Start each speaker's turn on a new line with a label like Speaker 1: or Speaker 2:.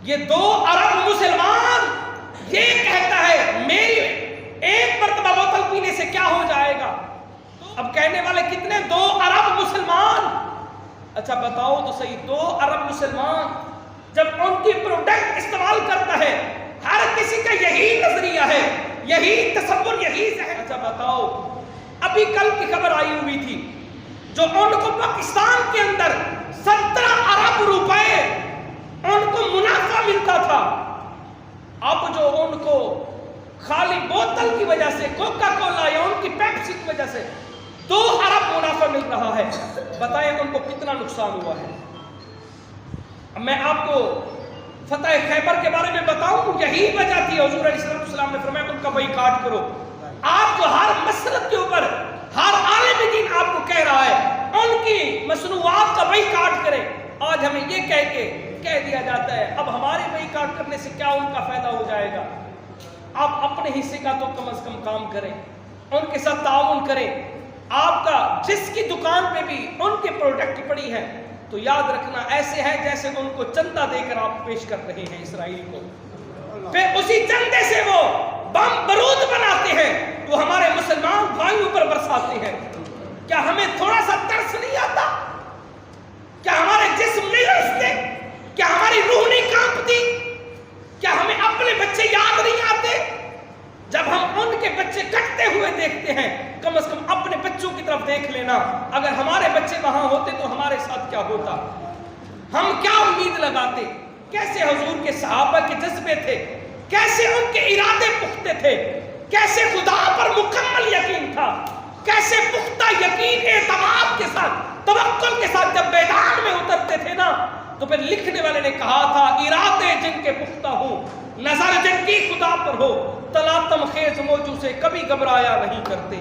Speaker 1: یہ 2 ارب مسلمان یہ کہتا ہے میری ایک مرتبہ بوتل پینے سے کیا ہو جائے گا؟ اب کہنے والے کتنے؟ 2 ارب مسلمان. اچھا بتاؤ تو صحیح، 2 ارب مسلمان جب ان کی پروڈکٹ استعمال کرتا ہے، ہر کسی کا یہی نظریہ ہے، یہی تصور، یہی ذہن. اچھا بتاؤ، ابھی کل کی خبر آئی ہوئی تھی جو ان کو پاکستان کے اندر 17 ارب روپے ان کو منافع ملتا تھا، اب جو ان کو خالی بوتل کی وجہ سے، کوکا کولا یا ان کی پیپسی کی وجہ سے 2 ارب منافع مل رہا ہے، بتائیں ان کو کتنا نقصان ہوا ہے. اب میں آپ کو فتح خیبر کے بارے میں بتاؤں، یہی وجہ تھی حضور علیہ السلام نے فرمایا ان کا بائیکاٹ کرو. آپ جو ہر مسلک کے اوپر ہر عالم دین آپ کو کہہ رہا ہے ان کی مصنوعات کا بائیکاٹ کرے، آج ہمیں یہ کہہ دیا جاتا ہے اب ہمارے بائیکاٹ کرنے سے کیا ان کا فائدہ ہو جائے گا. آپ اپنے حصے کا تو کم از کم کام کریں، ان کے ساتھ تعاون کریں. آپ کا جس کی دکان پہ بھی ان کے پروڈکٹ پڑی ہے تو یاد رکھنا ایسے ہے جیسے ان کو چندہ دے کر آپ پیش کر رہے ہیں اسرائیل کو، پھر اسی چندے سے وہ بم بارود بناتے ہیں، وہ ہمارے مسلمان بھائیوں پر برساتے ہیں. کیا ہمیں تھوڑا سا ترس نہیں آتا؟ کیا ہمارے جسم نہیں لرزتے؟ کیا ہماری روح نہیں کانپتی؟ کیا ہمیں اپنے بچے یاد نہیں آتے؟ جب ہم ان کے بچے کٹتے ہوئے دیکھتے ہیں، کم از کم اپنے بچوں کی طرف دیکھ لینا، اگر ہمارے بچے وہاں ہوتے تو ہمارے ساتھ کیا ہوتا؟ ہم کیا امید لگاتے؟ کیسے حضور کے صحابہ کے جذبے تھے، کیسے ان کے ارادے پختہ تھے، کیسے خدا پر مکمل یقین تھا، کیسے پختہ یقین، اعتماد کے ساتھ، توکل کے ساتھ جب میدان میں اترتے تھے نا، تو پھر لکھنے والے نے کہا تھا ارادے جن کے پختہ ہوں، نظر جن کی خدا پر ہو، تلاتم خیز موجوں سے کبھی گھبرایا نہیں کرتے.